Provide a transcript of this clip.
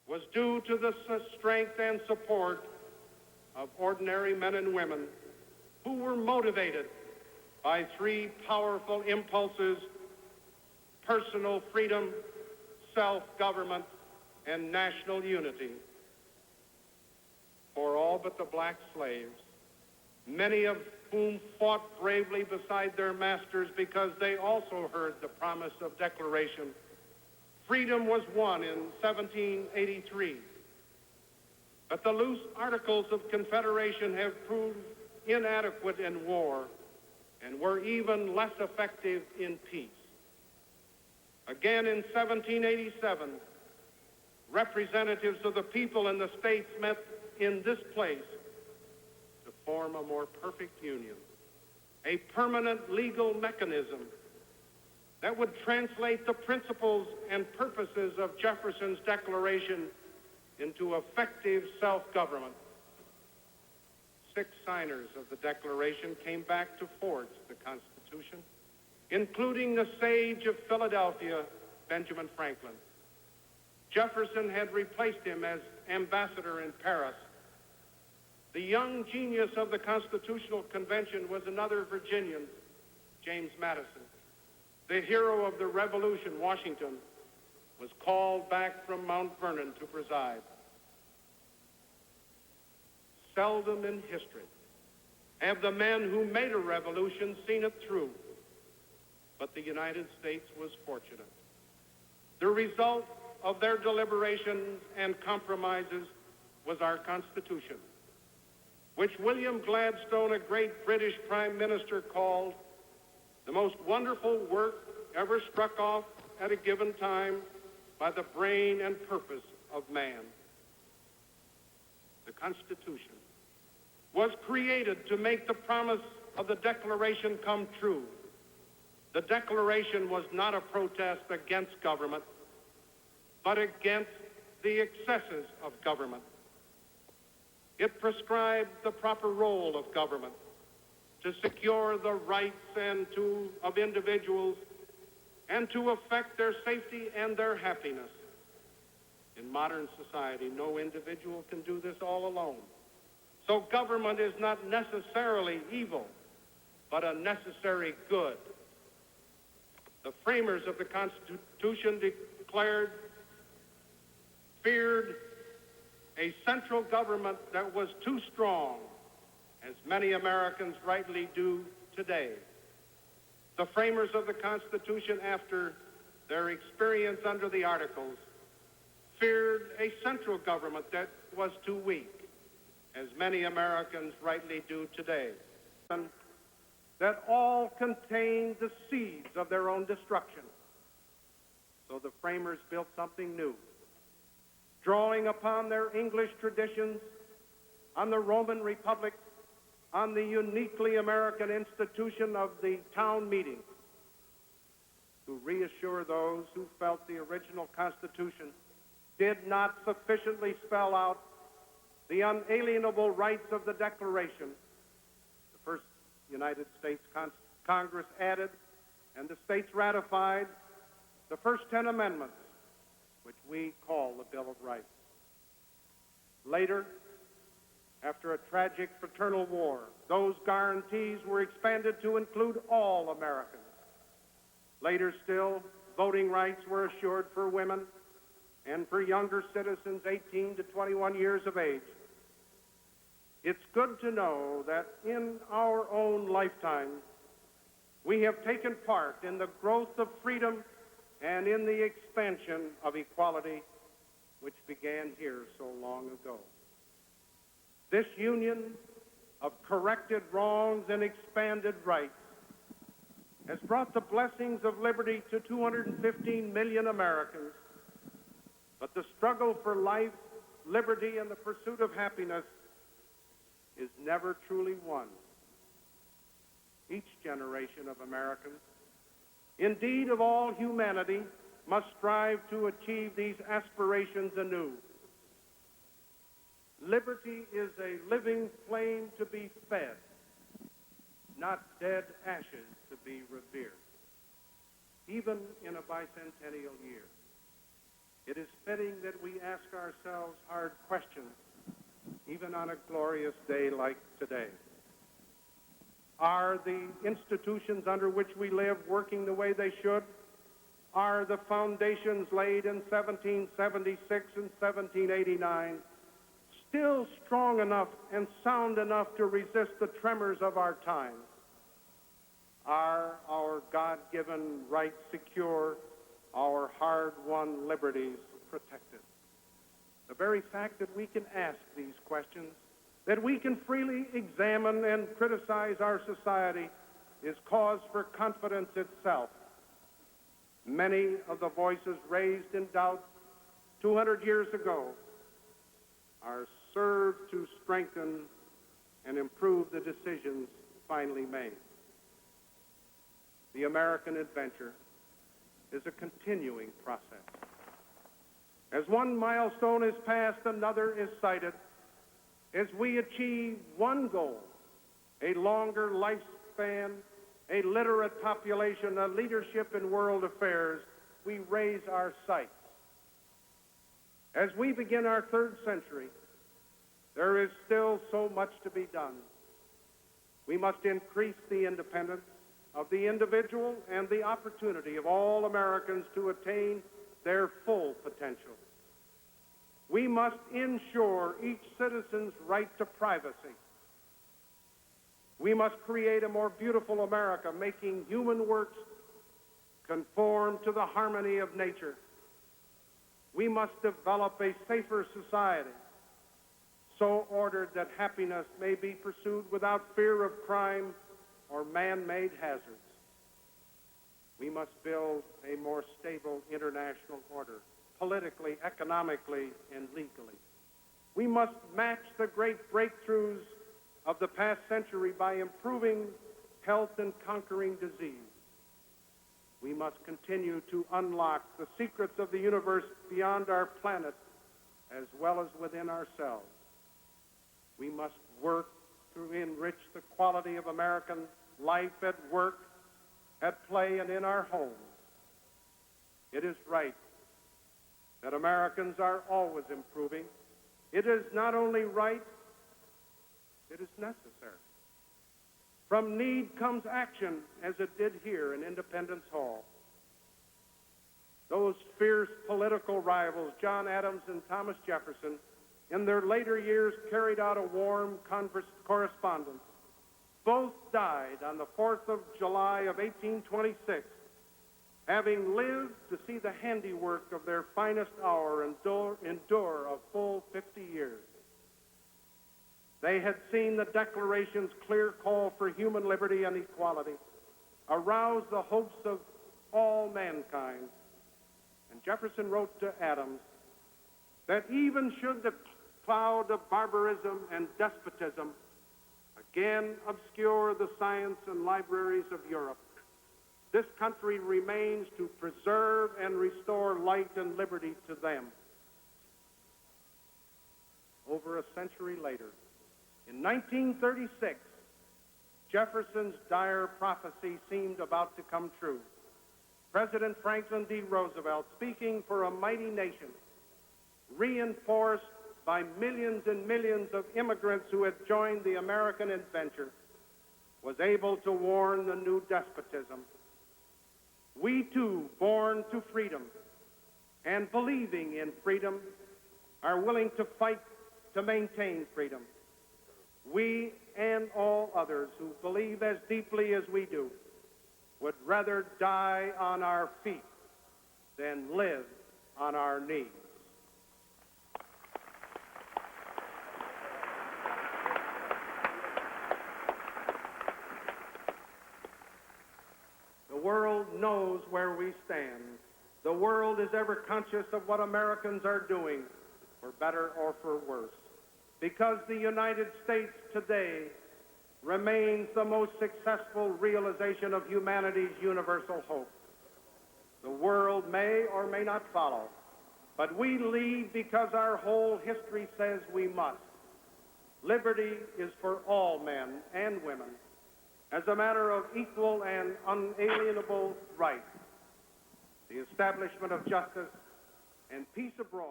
was due to the strength and support of ordinary men and women who were motivated by three powerful impulses: personal freedom, self-government, and national unity. For all but the black slaves, many of whom fought bravely beside their masters because they also heard the promise of declaration, freedom was won in 1783. But the loose Articles of Confederation have proved inadequate in war and were even less effective in peace. Again, in 1787, representatives of the people in the states met in this place to form a more perfect union, a permanent legal mechanism that would translate the principles and purposes of Jefferson's Declaration into effective self-government. 6 signers of the Declaration came back to forge the Constitution, including the sage of Philadelphia, Benjamin Franklin. Jefferson had replaced him as ambassador in Paris. The young genius of the Constitutional Convention was another Virginian, James Madison. The hero of the Revolution, Washington, was called back from Mount Vernon to preside. Seldom in history have the men who made a revolution seen it through, but the United States was fortunate. The result of their deliberations and compromises was our Constitution, which William Gladstone, a great British Prime Minister, called the most wonderful work ever struck off at a given time by the brain and purpose of man. The Constitution was created to make the promise of the Declaration come true. The Declaration was not a protest against government, but against the excesses of government. It prescribed the proper role of government to secure the rights of individuals and to affect their safety and their happiness. In modern society, no individual can do this all alone. So government is not necessarily evil, but a necessary good. The framers of the Constitution feared a central government that was too strong, as many Americans rightly do today. The framers of the Constitution, after their experience under the Articles, feared a central government that was too weak, as many Americans rightly do today, that all contained the seeds of their own destruction. So the framers built something new, drawing upon their English traditions, on the Roman Republic, on the uniquely American institution of the town meeting, to reassure those who felt the original Constitution did not sufficiently spell out the unalienable rights of the Declaration. The first United States Congress added, and the states ratified, the first 10 amendments, which we call the Bill of Rights. Later, after a tragic fraternal war, those guarantees were expanded to include all Americans. Later still, voting rights were assured for women and for younger citizens 18 to 21 years of age. It's good to know that in our own lifetime, we have taken part in the growth of freedom and in the expansion of equality, which began here so long ago. This union of corrected wrongs and expanded rights has brought the blessings of liberty to 215 million Americans, but the struggle for life, liberty, and the pursuit of happiness is never truly won. Each generation of Americans, indeed of all humanity, must strive to achieve these aspirations anew. Liberty is a living flame to be fed, not dead ashes to be revered, even in a bicentennial year. It is fitting that we ask ourselves hard questions, even on a glorious day like today. Are the institutions under which we live working the way they should? Are the foundations laid in 1776 and 1789 still strong enough and sound enough to resist the tremors of our time? Are our God-given rights secure, our hard-won liberties protected? The very fact that we can ask these questions, that we can freely examine and criticize our society, is cause for confidence itself. Many of the voices raised in doubt 200 years ago are served to strengthen and improve the decisions finally made. The American adventure is a continuing process. As one milestone is passed, another is sighted. As we achieve one goal, a longer lifespan, a literate population, a leadership in world affairs, we raise our sights. As we begin our third century, there is still so much to be done. We must increase the independence of the individual and the opportunity of all Americans to attain their full potential. We must ensure each citizen's right to privacy. We must create a more beautiful America, making human works conform to the harmony of nature. We must develop a safer society, so ordered that happiness may be pursued without fear of crime or man-made hazards. We must build a more stable international order, politically, economically, and legally. We must match the great breakthroughs of the past century by improving health and conquering disease. We must continue to unlock the secrets of the universe beyond our planet as well as within ourselves. We must work to enrich the quality of American life at work, at play, and in our homes. It is right that Americans are always improving. It is not only right, it is necessary. From need comes action, as it did here in Independence Hall. Those fierce political rivals, John Adams and Thomas Jefferson, in their later years carried out a warm correspondence. Both died on the 4th of July of 1826, having lived to see the handiwork of their finest hour endure a full 50 years. They had seen the Declaration's clear call for human liberty and equality, arouse the hopes of all mankind. And Jefferson wrote to Adams that even should the cloud of barbarism and despotism again obscure the science and libraries of Europe, this country remains to preserve and restore light and liberty to them. Over a century later, in 1936, Jefferson's dire prophecy seemed about to come true. President Franklin D. Roosevelt, speaking for a mighty nation, reinforced by millions and millions of immigrants who had joined the American adventure, was able to warn the new despotism. We too, born to freedom and believing in freedom, are willing to fight to maintain freedom. We and all others who believe as deeply as we do would rather die on our feet than live on our knees. The world knows where we stand. The world is ever conscious of what Americans are doing, for better or for worse, because the United States today remains the most successful realization of humanity's universal hope. The world may or may not follow, but we lead because our whole history says we must. Liberty is for all men and women as a matter of equal and unalienable right. The establishment of justice, and peace abroad.